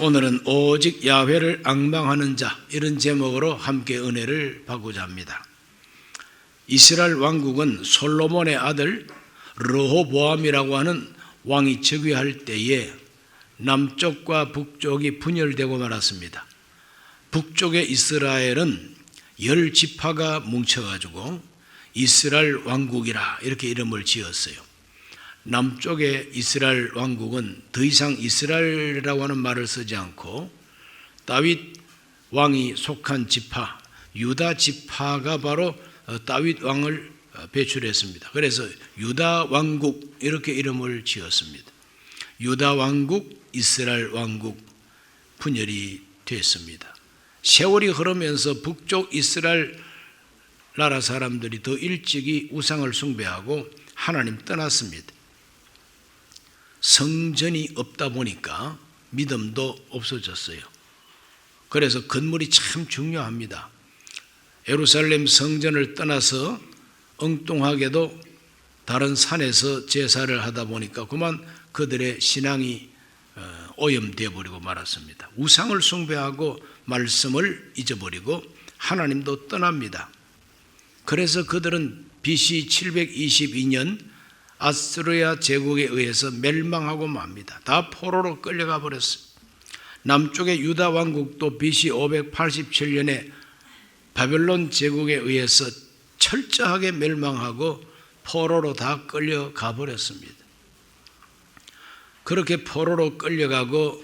오늘은 오직 야훼를 앙망하는 자, 이런 제목으로 함께 은혜를 받고자 합니다. 이스라엘 왕국은 솔로몬의 아들 르호보암이라고 하는 왕이 즉위할 때에 남쪽과 북쪽이 분열되고 말았습니다. 북쪽의 이스라엘은 10지파가 뭉쳐가지고 이스라엘 왕국이라 이렇게 이름을 지었어요. 남쪽의 이스라엘 왕국은 더 이상 이스라엘이라고 하는 말을 쓰지 않고 다윗 왕이 속한 지파, 유다 지파가 바로 다윗 왕을 배출했습니다. 그래서 유다 왕국 이렇게 이름을 지었습니다. 유다 왕국, 이스라엘 왕국 분열이 됐습니다. 세월이 흐르면서 북쪽 이스라엘 나라 사람들이 더 일찍이 우상을 숭배하고 하나님 떠났습니다. 성전이 없다 보니까 믿음도 없어졌어요. 그래서 건물이 참 중요합니다. 예루살렘 성전을 떠나서 엉뚱하게도 다른 산에서 제사를 하다 보니까 그만 그들의 신앙이 오염되어 버리고 말았습니다. 우상을 숭배하고 말씀을 잊어버리고 하나님도 떠납니다. 그래서 그들은 BC 722년 아스리아 제국에 의해서 멸망하고 맙니다. 다 포로로 끌려가 버렸어요. 남쪽의 유다 왕국도 BC 587년에 바벨론 제국에 의해서 철저하게 멸망하고 포로로 다 끌려가 버렸습니다. 그렇게 포로로 끌려가고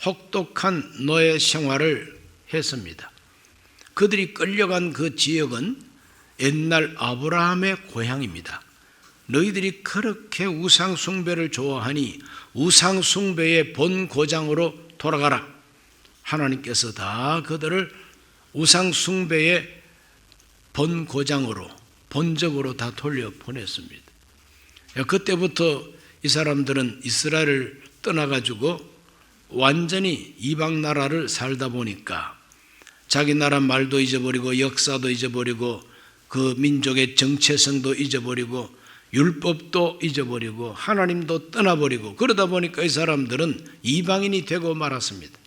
혹독한 노예 생활을 했습니다. 그들이 끌려간 그 지역은 옛날 아브라함의 고향입니다. 너희들이 그렇게 우상 숭배를 좋아하니 우상 숭배의 본 고장으로 돌아가라. 하나님께서 다 그들을 우상 숭배의 본 고장으로, 본적으로 다 돌려보냈습니다. 그때부터 이 사람들은 이스라엘을 떠나가지고 완전히 이방 나라를 살다 보니까 자기 나라 말도 잊어버리고 역사도 잊어버리고 그 민족의 정체성도 잊어버리고 율법도 잊어버리고 하나님도 떠나버리고 그러다 보니까 이 사람들은 이방인이 되고 말았습니다.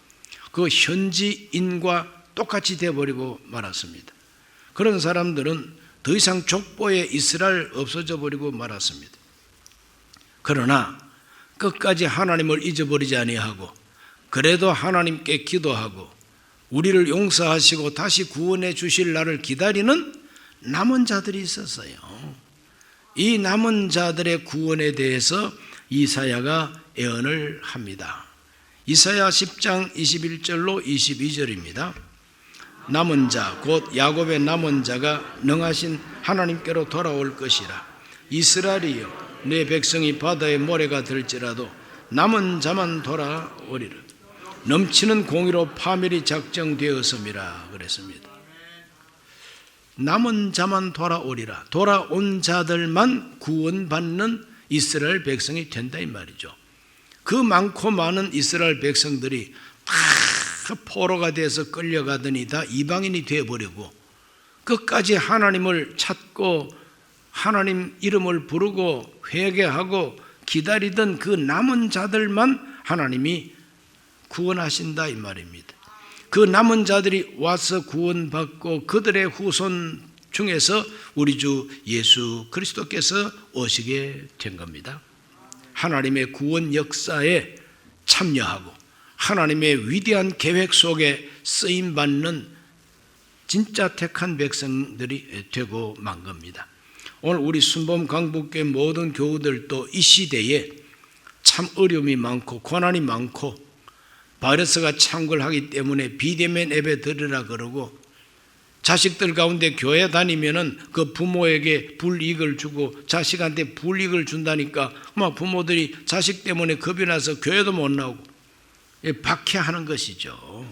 그 현지인과 똑같이 되어버리고 말았습니다. 그런 사람들은 더 이상 족보에 이스라엘 없어져 버리고 말았습니다. 그러나 끝까지 하나님을 잊어버리지 아니하고 그래도 하나님께 기도하고 우리를 용서하시고 다시 구원해 주실 날을 기다리는 남은 자들이 있었어요. 이 남은 자들의 구원에 대해서 이사야가 예언을 합니다. 이사야 10장 21절로 22절입니다. 남은 자, 곧 야곱의 남은 자가 능하신 하나님께로 돌아올 것이라. 이스라엘이여, 내 백성이 바다의 모래가 될지라도 남은 자만 돌아오리라. 넘치는 공의로 파멸이 작정되었음이라 그랬습니다. 남은 자만 돌아오리라. 돌아온 자들만 구원받는 이스라엘 백성이 된다 이 말이죠. 그 많고 많은 이스라엘 백성들이 다 포로가 돼서 끌려가더니 다 이방인이 되어버리고 끝까지 하나님을 찾고 하나님 이름을 부르고 회개하고 기다리던 그 남은 자들만 하나님이 구원하신다 이 말입니다. 그 남은 자들이 와서 구원받고 그들의 후손 중에서 우리 주 예수 그리스도께서 오시게 된 겁니다. 하나님의 구원 역사에 참여하고 하나님의 위대한 계획 속에 쓰임받는 진짜 택한 백성들이 되고 만 겁니다. 오늘 우리 순범 강북교회 모든 교우들도 이 시대에 참 어려움이 많고 고난이 많고 바이러스가 창궐하기 때문에 비대면 예배 드리라 그러고 자식들 가운데 교회 다니면은 그 부모에게 불이익을 주고 자식한테 불이익을 준다니까 막 부모들이 자식 때문에 겁이 나서 교회도 못 나오고 박해하는 것이죠.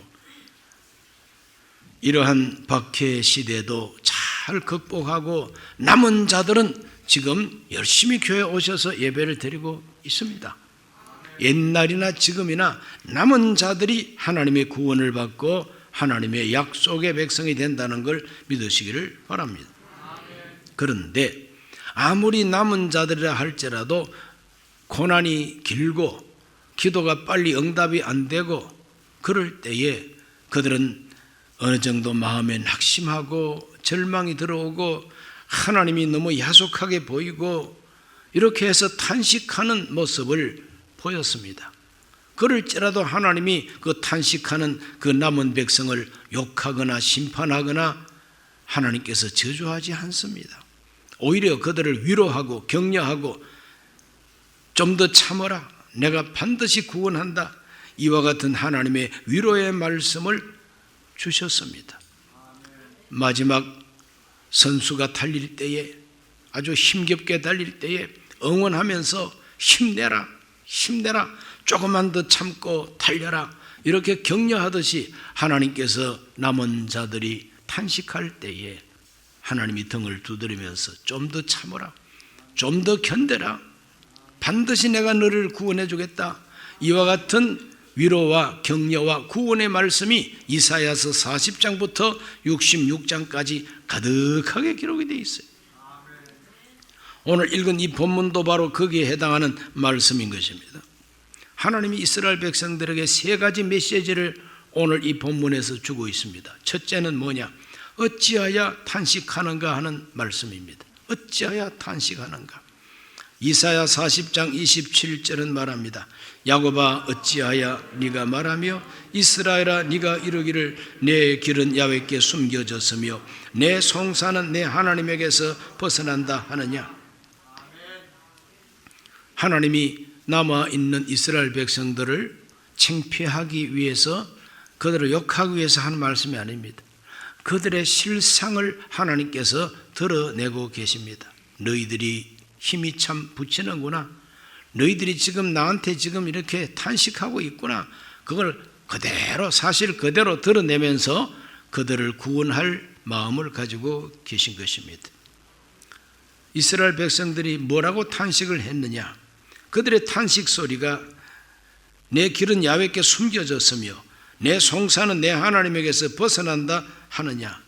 이러한 박해 시대도 잘 극복하고 남은 자들은 지금 열심히 교회에 오셔서 예배를 드리고 있습니다. 옛날이나 지금이나 남은 자들이 하나님의 구원을 받고 하나님의 약속의 백성이 된다는 걸 믿으시기를 바랍니다. 그런데 아무리 남은 자들이라 할지라도 고난이 길고 기도가 빨리 응답이 안 되고 그럴 때에 그들은 어느 정도 마음에 낙심하고 절망이 들어오고 하나님이 너무 야속하게 보이고 이렇게 해서 탄식하는 모습을 보였습니다. 그럴지라도 하나님이 그 탄식하는 그 남은 백성을 욕하거나 심판하거나 하나님께서 저주하지 않습니다. 오히려 그들을 위로하고 격려하고 좀 더 참아라, 내가 반드시 구원한다, 이와 같은 하나님의 위로의 말씀을 주셨습니다. 마지막 선수가 달릴 때에, 아주 힘겹게 달릴 때에 응원하면서 힘내라, 힘내라, 조금만 더 참고 달려라, 이렇게 격려하듯이 하나님께서 남은 자들이 탄식할 때에 하나님이 등을 두드리면서 좀 더 참으라, 좀 더 견뎌라, 반드시 내가 너를 구원해 주겠다, 이와 같은 위로와 격려와 구원의 말씀이 이사야서 40장부터 66장까지 가득하게 기록이 되어 있어요. 오늘 읽은 이 본문도 바로 거기에 해당하는 말씀인 것입니다. 하나님이 이스라엘 백성들에게 세 가지 메시지를 오늘 이 본문에서 주고 있습니다. 첫째는 뭐냐? 어찌하여 탄식하는가 하는 말씀입니다. 어찌하여 탄식하는가? 이사야 40장 27절은 말합니다. 야곱아 어찌하여 네가 말하며 이스라엘아 네가 이르기를 내 길은 야훼께 숨겨졌으며 내 송사는 내 하나님에게서 벗어난다 하느냐? 하나님이 남아있는 이스라엘 백성들을 창피하기 위해서, 그들을 욕하기 위해서 하는 말씀이 아닙니다. 그들의 실상을 하나님께서 드러내고 계십니다. 너희들이 힘이 참 붙이는구나, 너희들이 지금 나한테 지금 이렇게 탄식하고 있구나, 그걸 그대로, 사실 그대로 드러내면서 그들을 구원할 마음을 가지고 계신 것입니다. 이스라엘 백성들이 뭐라고 탄식을 했느냐? 그들의 탄식 소리가 내 길은 야훼께 숨겨졌으며 내 송사는 내 하나님에게서 벗어난다 하느냐?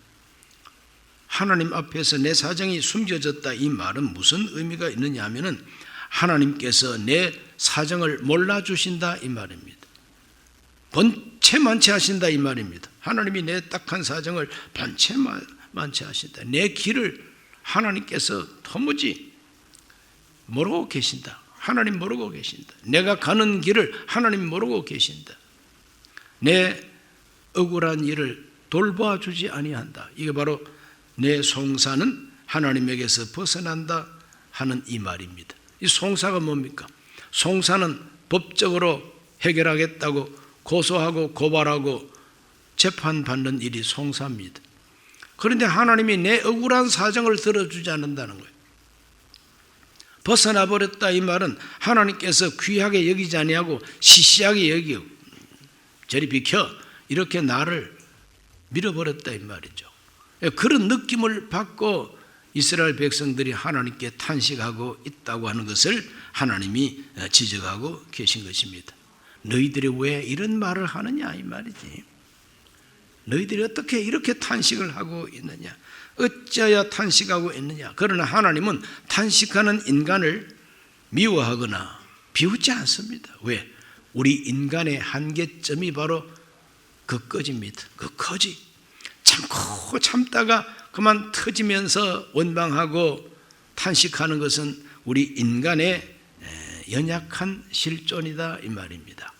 하나님 앞에서 내 사정이 숨겨졌다, 이 말은 무슨 의미가 있느냐 하면은 하나님께서 내 사정을 몰라주신다 이 말입니다. 번체만체하신다 이 말입니다. 하나님이 내 딱한 사정을 번체만체하신다. 내 길을 하나님께서 도무지 모르고 계신다. 하나님 모르고 계신다. 내가 가는 길을 하나님 모르고 계신다. 내 억울한 일을 돌보아 주지 아니한다. 이게 바로 내 송사는 하나님에게서 벗어난다 하는 이 말입니다. 이 송사가 뭡니까? 송사는 법적으로 해결하겠다고 고소하고 고발하고 재판받는 일이 송사입니다. 그런데 하나님이 내 억울한 사정을 들어주지 않는다는 거예요. 벗어나 버렸다 이 말은 하나님께서 귀하게 여기지 아니하고 시시하게 여기고 저리 비켜, 이렇게 나를 밀어버렸다 이 말이죠. 그런 느낌을 받고 이스라엘 백성들이 하나님께 탄식하고 있다고 하는 것을 하나님이 지적하고 계신 것입니다. 너희들이 왜 이런 말을 하느냐 이 말이지. 너희들이 어떻게 이렇게 탄식을 하고 있느냐, 어찌하여 탄식하고 있느냐. 그러나 하나님은 탄식하는 인간을 미워하거나 비웃지 않습니다. 왜? 우리 인간의 한계점이 바로 그 거지입니다. 그 거지. 참고 참다가 그만 터지면서 원망하고 탄식하는 것은 우리 인간의 연약한 실존이다 이 말입니다.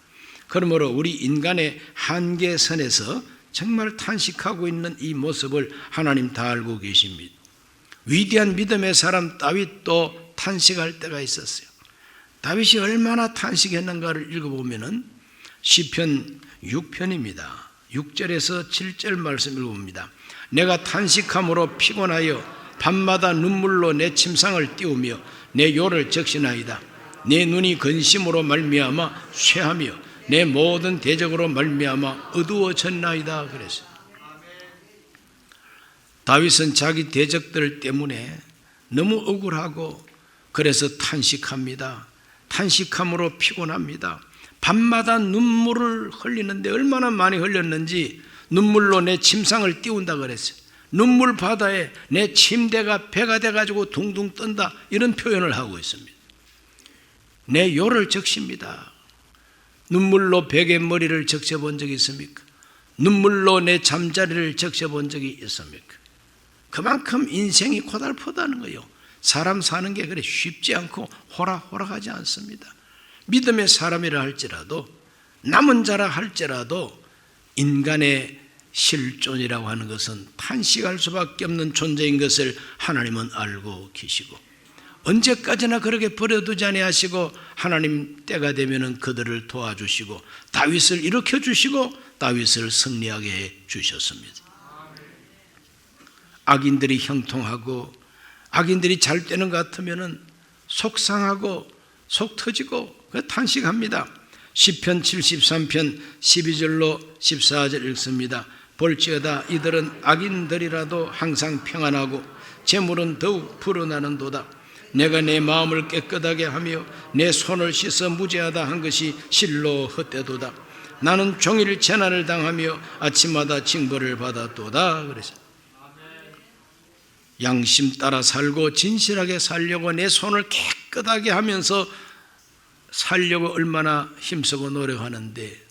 그러므로 우리 인간의 한계선에서 정말 탄식하고 있는 이 모습을 하나님 다 알고 계십니다. 위대한 믿음의 사람 다윗도 탄식할 때가 있었어요. 다윗이 얼마나 탄식했는가를 읽어보면 시편 6편입니다. 6절에서 7절 말씀 읽어봅니다. 내가 탄식함으로 피곤하여 밤마다 눈물로 내 침상을 띄우며 내 요를 적시나이다. 내 눈이 근심으로 말미암아 쇠하며 내 모든 대적으로 말미암아 어두워졌나이다 그랬어요. 다윗은 자기 대적들 때문에 너무 억울하고 그래서 탄식합니다. 탄식함으로 피곤합니다. 밤마다 눈물을 흘리는데 얼마나 많이 흘렸는지 눈물로 내 침상을 띄운다 그랬어요. 눈물 바다에 내 침대가 배가 돼가지고 둥둥 뜬다, 이런 표현을 하고 있습니다. 내 요를 적십니다. 눈물로 벽에 머리를 적셔본 적이 있습니까? 눈물로 내 잠자리를 적셔본 적이 있습니까? 그만큼 인생이 고달프다는 거예요. 사람 사는 게 그래 쉽지 않고 호락호락하지 않습니다. 믿음의 사람이라 할지라도, 남은 자라 할지라도 인간의 실존이라고 하는 것은 탄식할 수밖에 없는 존재인 것을 하나님은 알고 계시고, 언제까지나 그렇게 버려두지 아니하시고 하나님 때가 되면은 그들을 도와주시고 다윗을 일으켜 주시고 다윗을 승리하게 해 주셨습니다. 악인들이 형통하고 악인들이 잘 되는 것 같으면은 속상하고 속 터지고 탄식합니다. 시편 73편 12절로 14절 읽습니다. 볼지어다 이들은 악인들이라도 항상 평안하고 재물은 더욱 불어나는도다. 내가 내 마음을 깨끗하게 하며 내 손을 씻어 무죄하다 한 것이 실로 헛되도다. 나는 종일 재난을 당하며 아침마다 징벌을 받았도다. 그래서 양심 따라 살고 진실하게 살려고 내 손을 깨끗하게 하면서 살려고 얼마나 힘쓰고 노력하는데,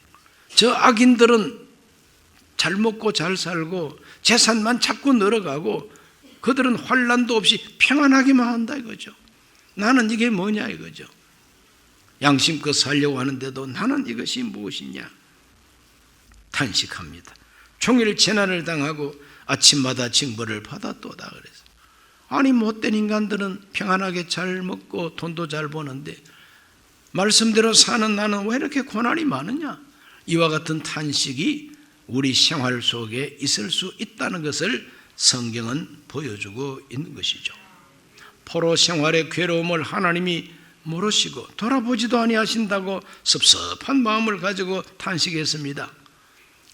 저 악인들은 잘 먹고 잘 살고 재산만 자꾸 늘어가고 그들은 환난도 없이 평안하기만 한다 이거죠. 나는 이게 뭐냐 이거죠. 양심껏 살려고 하는데도 나는 이것이 무엇이냐 탄식합니다. 종일 재난을 당하고 아침마다 징벌을 받았도다. 그래서 아니 못된 인간들은 평안하게 잘 먹고 돈도 잘 버는데 말씀대로 사는 나는 왜 이렇게 고난이 많으냐. 이와 같은 탄식이 우리 생활 속에 있을 수 있다는 것을 성경은 보여주고 있는 것이죠. 포로 생활의 괴로움을 하나님이 모르시고 돌아보지도 아니하신다고 섭섭한 마음을 가지고 탄식했습니다.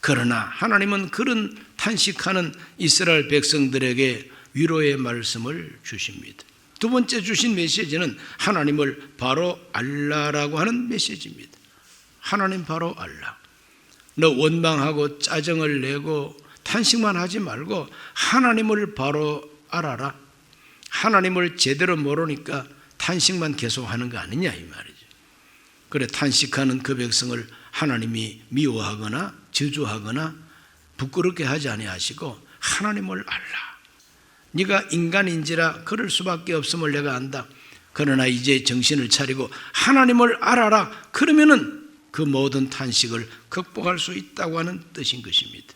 그러나 하나님은 그런 탄식하는 이스라엘 백성들에게 위로의 말씀을 주십니다. 두 번째 주신 메시지는 하나님을 바로 알라라고 하는 메시지입니다. 하나님 바로 알라. 너 원망하고 짜증을 내고 탄식만 하지 말고 하나님을 바로 알아라. 하나님을 제대로 모르니까 탄식만 계속하는 거 아니냐 이 말이죠. 그래 탄식하는 그 백성을 하나님이 미워하거나 저주하거나 부끄럽게 하지 아니하시고 하나님을 알라. 네가 인간인지라 그럴 수밖에 없음을 내가 안다. 그러나 이제 정신을 차리고 하나님을 알아라. 그러면은 그 모든 탄식을 극복할 수 있다고 하는 뜻인 것입니다.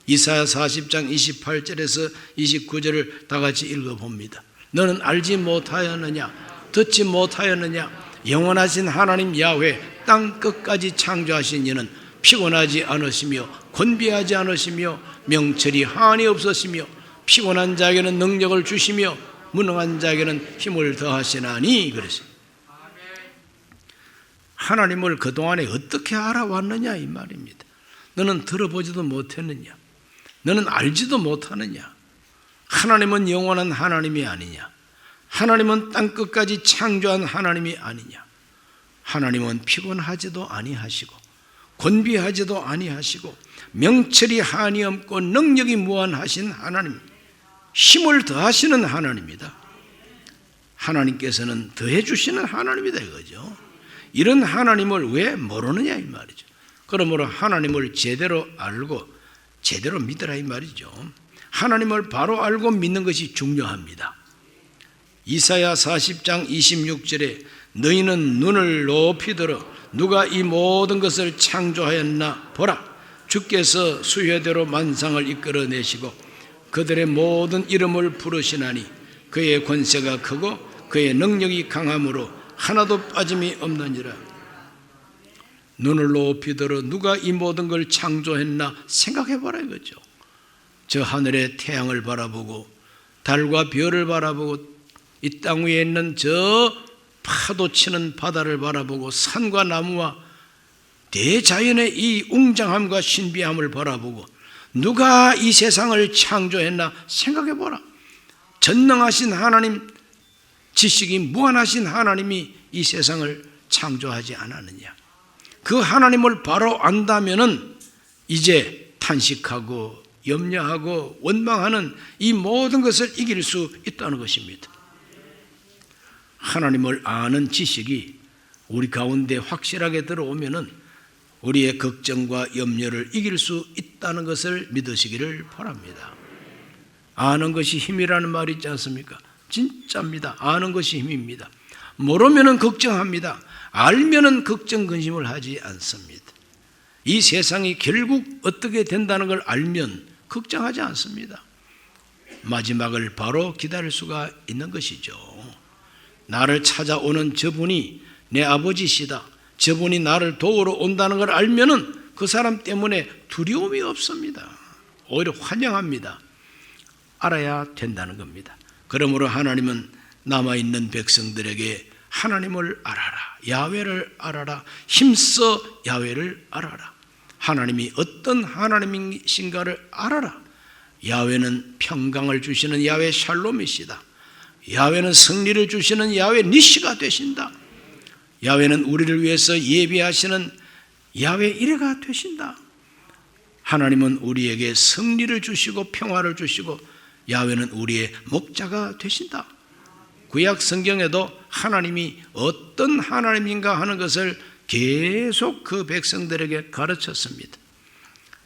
이사야 40장 28절에서 29절을 다 같이 읽어봅니다. 너는 알지 못하였느냐 듣지 못하였느냐 영원하신 하나님 야훼 땅 끝까지 창조하신 이는 피곤하지 않으시며 곤비하지 않으시며 명철이 한이 없으시며 피곤한 자에게는 능력을 주시며 무능한 자에게는 힘을 더하시나니. 그랬어요. 하나님을 그동안에 어떻게 알아왔느냐 이 말입니다. 너는 들어보지도 못했느냐, 너는 알지도 못하느냐. 하나님은 영원한 하나님이 아니냐, 하나님은 땅끝까지 창조한 하나님이 아니냐. 하나님은 피곤하지도 아니하시고 곤비하지도 아니하시고 명철이 한이 없고 능력이 무한하신 하나님, 힘을 더하시는 하나님이다. 하나님께서는 더해 주시는 하나님이다 이거죠. 이런 하나님을 왜 모르느냐 이 말이죠. 그러므로 하나님을 제대로 알고 제대로 믿으라 이 말이죠. 하나님을 바로 알고 믿는 것이 중요합니다. 이사야 40장 26절에 너희는 눈을 높이 들어 누가 이 모든 것을 창조하였나 보라. 주께서 수혜대로 만상을 이끌어내시고 그들의 모든 이름을 부르시나니 그의 권세가 크고 그의 능력이 강함으로 하나도 빠짐이 없느니라. 눈을 높이 들어 누가 이 모든 걸 창조했나 생각해봐라 이거죠. 저 하늘의 태양을 바라보고 달과 별을 바라보고 이 땅 위에 있는 저 파도 치는 바다를 바라보고 산과 나무와 대자연의 이 웅장함과 신비함을 바라보고 누가 이 세상을 창조했나 생각해보라. 전능하신 하나님, 지식이 무한하신 하나님이 이 세상을 창조하지 않았느냐. 그 하나님을 바로 안다면은 이제 탄식하고 염려하고 원망하는 이 모든 것을 이길 수 있다는 것입니다. 하나님을 아는 지식이 우리 가운데 확실하게 들어오면은 우리의 걱정과 염려를 이길 수 있다는 것을 믿으시기를 바랍니다. 아는 것이 힘이라는 말이 있지 않습니까? 진짜입니다. 아는 것이 힘입니다. 모르면은 걱정합니다. 알면은 걱정 근심을 하지 않습니다. 이 세상이 결국 어떻게 된다는 걸 알면 걱정하지 않습니다. 마지막을 바로 기다릴 수가 있는 것이죠. 나를 찾아오는 저분이 내 아버지시다. 저분이 나를 도우러 온다는 걸 알면은 그 사람 때문에 두려움이 없습니다. 오히려 환영합니다. 알아야 된다는 겁니다. 그러므로 하나님은 남아있는 백성들에게 하나님을 알아라. 야훼를 알아라. 힘써 야훼를 알아라. 하나님이 어떤 하나님이신가를 알아라. 야훼는 평강을 주시는 야훼 샬롬이시다. 야훼는 승리를 주시는 야훼 니시가 되신다. 야훼는 우리를 위해서 예비하시는 야훼 이레가 되신다. 하나님은 우리에게 승리를 주시고 평화를 주시고 야훼는 우리의 목자가 되신다. 구약 성경에도 하나님이 어떤 하나님인가 하는 것을 계속 그 백성들에게 가르쳤습니다.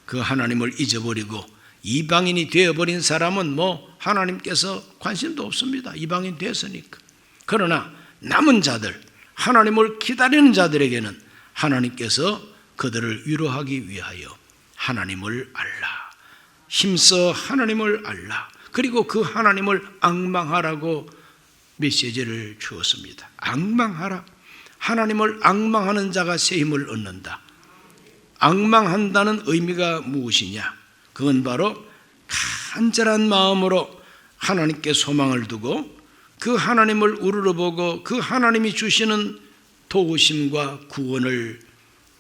그 하나님을 잊어버리고 이방인이 되어버린 사람은 하나님께서 관심도 없습니다. 이방인 됐으니까. 그러나 남은 자들, 하나님을 기다리는 자들에게는 하나님께서 그들을 위로하기 위하여 하나님을 알라. 힘써 하나님을 알라. 그리고 그 하나님을 앙망하라고 메시지를 주었습니다. 앙망하라. 하나님을 앙망하는 자가 새 힘을 얻는다. 앙망한다는 의미가 무엇이냐? 그건 바로 간절한 마음으로 하나님께 소망을 두고 그 하나님을 우러러보고 그 하나님이 주시는 도우심과 구원을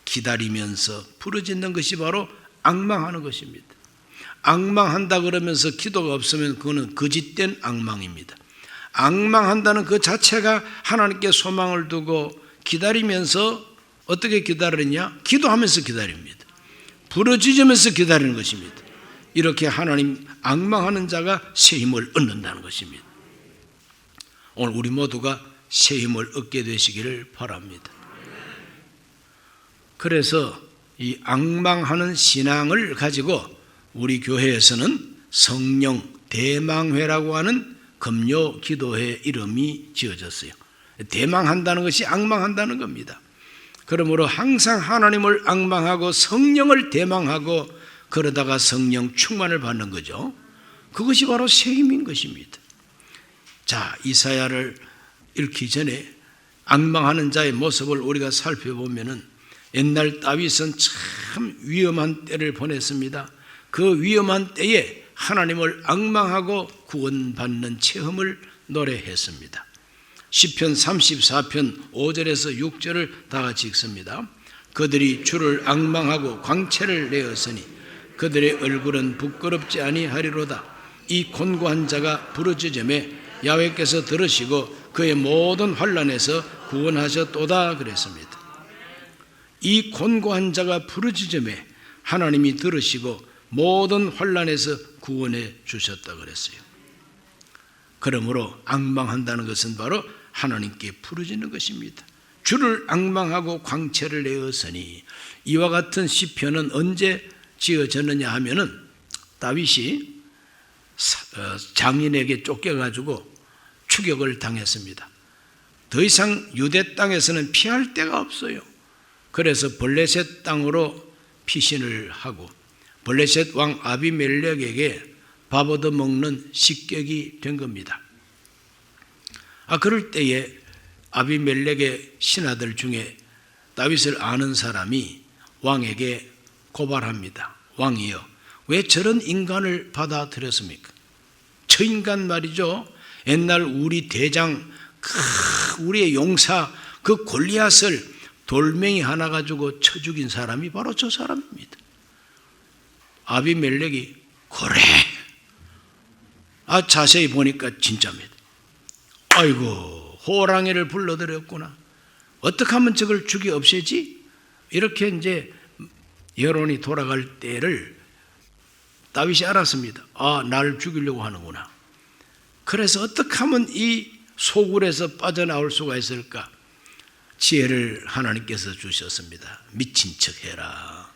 기다리면서 부르짖는 것이 바로 앙망하는 것입니다. 앙망한다 그러면서 기도가 없으면 그거는 거짓된 앙망입니다. 앙망한다는 그 자체가 하나님께 소망을 두고 기다리면서 어떻게 기다리냐? 기도하면서 기다립니다. 부르짖으면서 기다리는 것입니다. 이렇게 하나님 앙망하는 자가 새 힘을 얻는다는 것입니다. 오늘 우리 모두가 새 힘을 얻게 되시기를 바랍니다. 그래서 이 앙망하는 신앙을 가지고 우리 교회에서는 성령 대망회라고 하는 금요 기도회 이름이 지어졌어요. 대망한다는 것이 앙망한다는 겁니다. 그러므로 항상 하나님을 앙망하고 성령을 대망하고 그러다가 성령 충만을 받는 거죠. 그것이 바로 새 힘인 것입니다. 자, 이사야를 읽기 전에 앙망하는 자의 모습을 우리가 살펴보면은 옛날 다윗은 참 위험한 때를 보냈습니다. 그 위험한 때에 하나님을 앙망하고 구원받는 체험을 노래했습니다. 시편 34편 5절에서 6절을 다 같이 읽습니다. 그들이 주를 앙망하고 광채를 내었으니 그들의 얼굴은 부끄럽지 아니하리로다. 이 곤고한 자가 부르짖음에 야훼께서 들으시고 그의 모든 환난에서 구원하셨도다 그랬습니다. 이 곤고한 자가 부르짖음에 하나님이 들으시고 모든 환난에서 구원해 주셨다 그랬어요. 그러므로 앙망한다는 것은 바로 하나님께 부르짖는 것입니다. 주를 앙망하고 광채를 내었으니 이와 같은 시편은 언제 지어졌느냐 하면은 다윗이 장인에게 쫓겨가지고 추격을 당했습니다. 더 이상 유대 땅에서는 피할 데가 없어요. 그래서 블레셋 땅으로 피신을 하고 블레셋 왕 아비멜렉에게 밥 얻어먹는 식객이 된 겁니다. 그럴 때에 아비멜렉의 신하들 중에 다윗을 아는 사람이 왕에게 고발합니다. 왕이여, 왜 저런 인간을 받아들였습니까? 저 인간 말이죠. 옛날 우리 대장, 우리의 용사 그 골리앗을 돌멩이 하나 가지고 쳐 죽인 사람이 바로 저 사람입니다. 아비멜렉이 그래. 자세히 보니까 진짜입니다. 아이고, 호랑이를 불러들였구나. 어떻게 하면 저걸 죽이 없애지? 이렇게 이제 여론이 돌아갈 때를 다윗이 알았습니다. 나를 죽이려고 하는구나. 그래서 어떻게 하면 이 소굴에서 빠져나올 수가 있을까? 지혜를 하나님께서 주셨습니다. 미친 척 해라.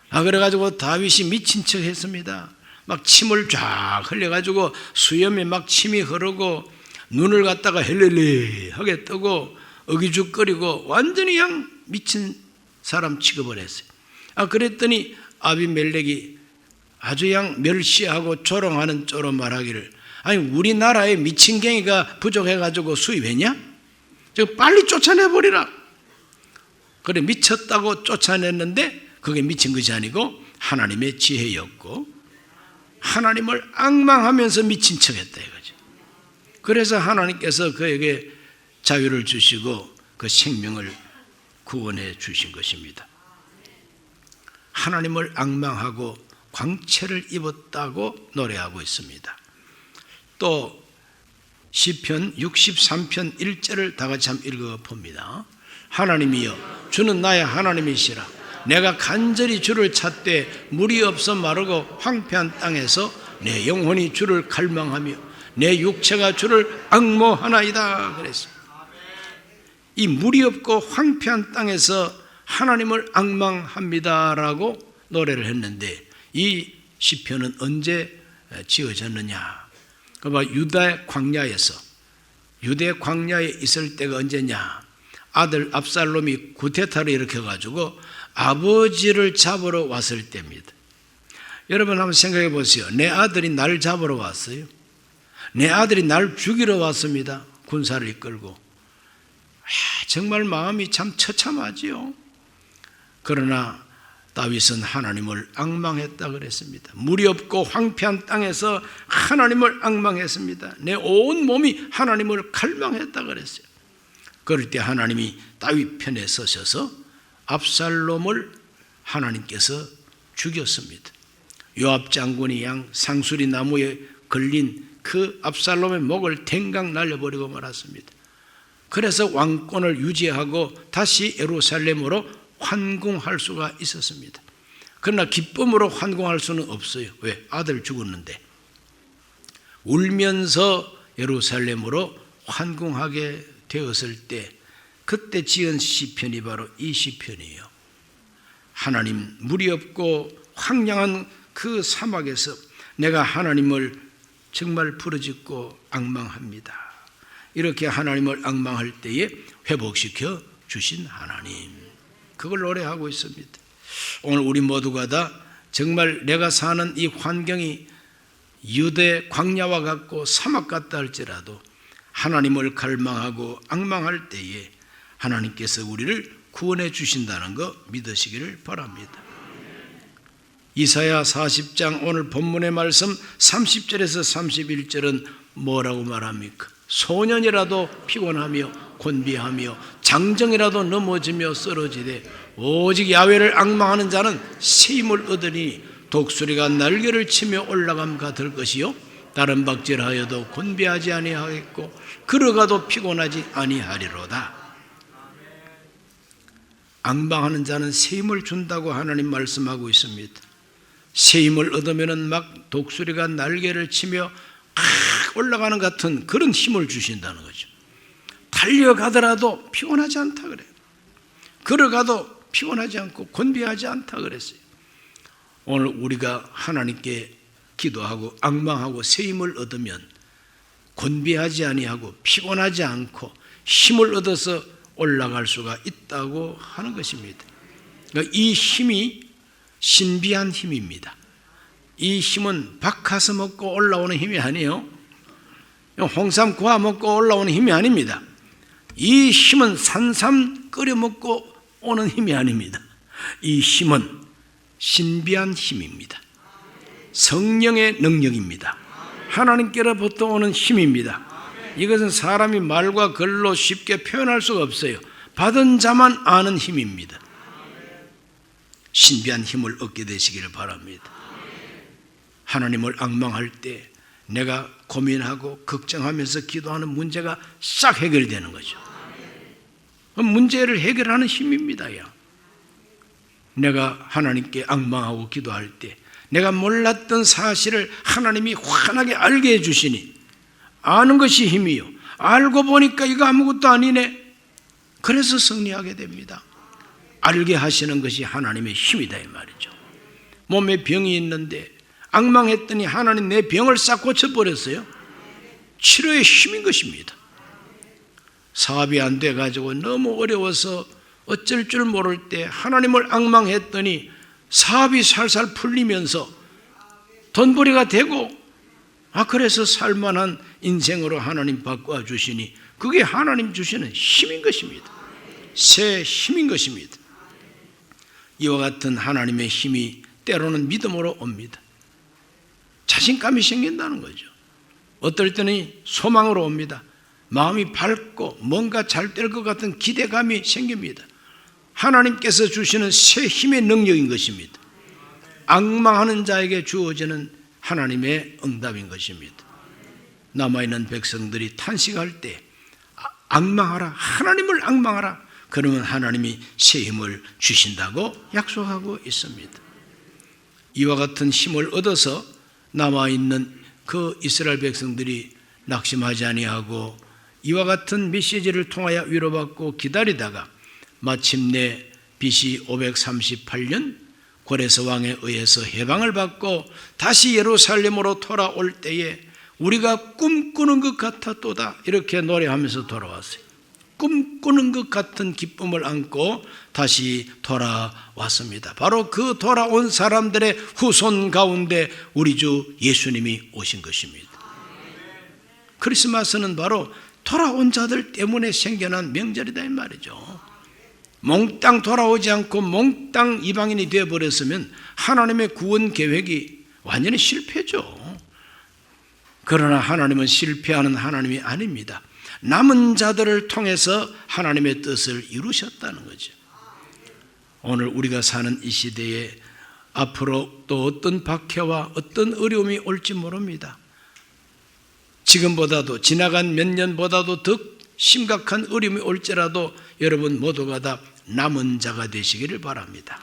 그래가지고 다윗이 미친 척 했습니다. 막 침을 쫙 흘려가지고 수염에 막 침이 흐르고 눈을 갖다가 헬렐레 하게 뜨고 어기죽거리고 완전히 그냥 미친 사람 취급을 했어요. 그랬더니 아비멜렉이 아주 그냥 멸시하고 조롱하는 쪽으로 말하기를, 아니 우리나라에 미친갱이가 부족해가지고 수입했냐? 빨리 쫓아내버리라. 그래, 미쳤다고 쫓아냈는데 그게 미친 것이 아니고 하나님의 지혜였고 하나님을 앙망하면서 미친 척했다 이거죠. 그래서 하나님께서 그에게 자유를 주시고 그 생명을 구원해 주신 것입니다. 하나님을 앙망하고 광채를 입었다고 노래하고 있습니다. 또 시편 63편 1절을 다 같이 한번 읽어봅니다. 하나님이여 주는 나의 하나님이시라. 내가 간절히 주를 찾되 물이 없어 마르고 황폐한 땅에서 내 영혼이 주를 갈망하며 내 육체가 주를 앙모하나이다 그랬어요. 이 물이 없고 황폐한 땅에서 하나님을 앙망합니다라고 노래를 했는데 이 시편은 언제 지어졌느냐? 유대 광야에 있을 때가 언제냐? 아들 압살롬이 구테타를 일으켜가지고 아버지를 잡으러 왔을 때입니다. 여러분 한번 생각해 보세요. 내 아들이 날 잡으러 왔어요. 내 아들이 날 죽이러 왔습니다. 군사를 이끌고. 정말 마음이 참 처참하지요. 그러나 다윗은 하나님을 앙망했다 그랬습니다. 물이 없고 황폐한 땅에서 하나님을 앙망했습니다. 내 온 몸이 하나님을 갈망했다 그랬어요. 그럴 때 하나님이 다윗 편에 서셔서 압살롬을 하나님께서 죽였습니다. 요압 장군이 양 상수리 나무에 걸린 그 압살롬의 목을 댕강 날려버리고 말았습니다. 그래서 왕권을 유지하고 다시 예루살렘으로 환궁할 수가 있었습니다. 그러나 기쁨으로 환궁할 수는 없어요. 왜? 아들 죽었는데. 울면서 예루살렘으로 환궁하게 되었을 때 그때 지은 시편이 바로 이 시편이에요. 하나님, 물이 없고 황량한 그 사막에서 내가 하나님을 정말 부르짖고 앙망합니다. 이렇게 하나님을 앙망할 때에 회복시켜 주신 하나님, 그걸 노래하고 있습니다. 오늘 우리 모두가 다 정말 내가 사는 이 환경이 유대 광야와 같고 사막 같다 할지라도 하나님을 갈망하고 앙망할 때에 하나님께서 우리를 구원해 주신다는 거 믿으시기를 바랍니다. 이사야 40장 오늘 본문의 말씀 30절에서 31절은 뭐라고 말합니까? 소년이라도 피곤하며 곤비하며 장정이라도 넘어지며 쓰러지되 오직 야훼를 앙망하는 자는 새 힘을 얻으니 독수리가 날개를 치며 올라감과 될 것이요 다른 박질하여도 곤비하지 아니하겠고 걸어가도 피곤하지 아니하리로다. 앙망하는 자는 새 힘을 준다고 하나님 말씀하고 있습니다. 새 힘을 얻으면 막 독수리가 날개를 치며 올라가는 같은 그런 힘을 주신다는 거죠. 달려가더라도 피곤하지 않다 그래요. 걸어가도 피곤하지 않고 곤비하지 않다 그랬어요. 오늘 우리가 하나님께 기도하고 앙망하고 새 힘을 얻으면 곤비하지 아니하고 피곤하지 않고 힘을 얻어서 올라갈 수가 있다고 하는 것입니다. 그러니까 이 힘이 신비한 힘입니다. 이 힘은 박하서 먹고 올라오는 힘이 아니에요. 홍삼 구워 먹고 올라오는 힘이 아닙니다. 이 힘은 산삼 끓여 먹고 오는 힘이 아닙니다. 이 힘은 신비한 힘입니다. 성령의 능력입니다. 하나님께로부터 오는 힘입니다. 이것은 사람이 말과 글로 쉽게 표현할 수가 없어요. 받은 자만 아는 힘입니다. 신비한 힘을 얻게 되시기를 바랍니다. 하나님을 앙망할 때 내가 고민하고 걱정하면서 기도하는 문제가 싹 해결되는 거죠. 문제를 해결하는 힘입니다. 내가 하나님께 앙망하고 기도할 때 내가 몰랐던 사실을 하나님이 환하게 알게 해주시니 아는 것이 힘이요 알고 보니까 이거 아무것도 아니네. 그래서 승리하게 됩니다. 알게 하시는 것이 하나님의 힘이다 이 말이죠. 몸에 병이 있는데 앙망했더니 하나님 내 병을 싹 고쳐버렸어요. 치료의 힘인 것입니다. 사업이 안 돼가지고 너무 어려워서 어쩔 줄 모를 때 하나님을 앙망했더니 사업이 살살 풀리면서 돈벌이가 되고 그래서 살만한 인생으로 하나님 바꿔주시니 그게 하나님 주시는 힘인 것입니다. 새 힘인 것입니다. 이와 같은 하나님의 힘이 때로는 믿음으로 옵니다. 자신감이 생긴다는 거죠. 어떨 때는 소망으로 옵니다. 마음이 밝고 뭔가 잘 될 것 같은 기대감이 생깁니다. 하나님께서 주시는 새 힘의 능력인 것입니다. 앙망하는 자에게 주어지는 하나님의 응답인 것입니다. 남아있는 백성들이 탄식할 때 앙망하라, 하나님을 앙망하라. 그러면 하나님이 새 힘을 주신다고 약속하고 있습니다. 이와 같은 힘을 얻어서 남아있는 그 이스라엘 백성들이 낙심하지 아니하고 이와 같은 메시지를 통하여 위로받고 기다리다가 마침내 BC 538년 고레스 왕에 의해서 해방을 받고 다시 예루살렘으로 돌아올 때에 우리가 꿈꾸는 것 같았도다 이렇게 노래하면서 돌아왔어요. 꿈꾸는 것 같은 기쁨을 안고 다시 돌아왔습니다. 바로 그 돌아온 사람들의 후손 가운데 우리 주 예수님이 오신 것입니다. 크리스마스는 바로 돌아온 자들 때문에 생겨난 명절이다 이 말이죠. 몽땅 돌아오지 않고 몽땅 이방인이 되어버렸으면 하나님의 구원 계획이 완전히 실패죠. 그러나 하나님은 실패하는 하나님이 아닙니다. 남은 자들을 통해서 하나님의 뜻을 이루셨다는 거죠. 오늘 우리가 사는 이 시대에 앞으로 또 어떤 박해와 어떤 어려움이 올지 모릅니다. 지금보다도 지나간 몇 년보다도 더 심각한 어려움이 올지라도 여러분 모두가 다 남은 자가 되시기를 바랍니다.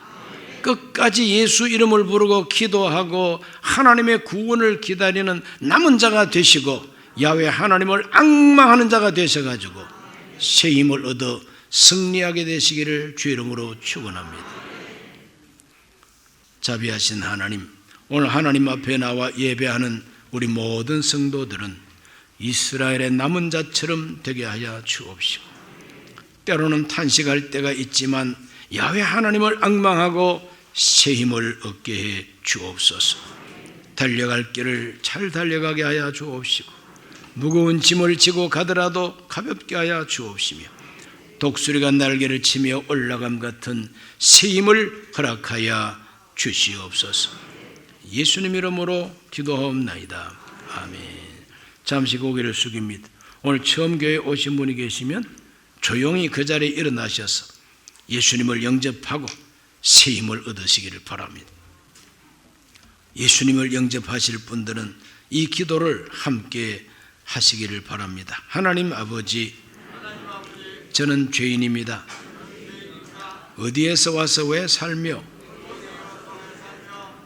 끝까지 예수 이름을 부르고 기도하고 하나님의 구원을 기다리는 남은 자가 되시고 야훼 하나님을 앙망하는 자가 되셔가지고 새 힘을 얻어 승리하게 되시기를 주의 이름으로 축원합니다. 자비하신 하나님, 오늘 하나님 앞에 나와 예배하는 우리 모든 성도들은 이스라엘의 남은 자처럼 되게 하여 주옵시고 때로는 탄식할 때가 있지만 야훼 하나님을 앙망하고 새 힘을 얻게 해 주옵소서. 달려갈 길을 잘 달려가게 하여 주옵시고 무거운 짐을 지고 가더라도 가볍게 하여 주옵시며 독수리가 날개를 치며 올라감 같은 새 힘을 허락하여 주시옵소서. 예수님 이름으로 기도하옵나이다. 아멘. 잠시 고개를 숙입니다. 오늘 처음 교회에 오신 분이 계시면 조용히 그 자리에 일어나셔서 예수님을 영접하고 새 힘을 얻으시기를 바랍니다. 예수님을 영접하실 분들은 이 기도를 함께 하시기를 바랍니다. 하나님 아버지, 저는 죄인입니다. 어디에서 와서 왜 살며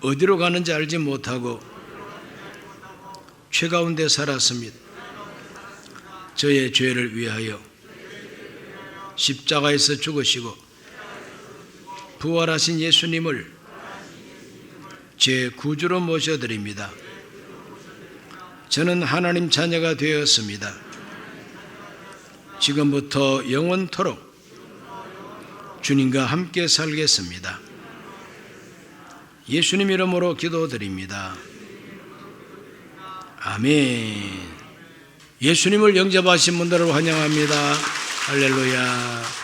어디로 가는지 알지 못하고 죄 가운데 살았습니다. 저의 죄를 위하여 십자가에서 죽으시고 부활하신 예수님을 제 구주로 모셔드립니다. 저는 하나님 자녀가 되었습니다. 지금부터 영원토록 주님과 함께 살겠습니다. 예수님 이름으로 기도드립니다. 아멘. 예수님을 영접하신 분들을 환영합니다. 할렐루야.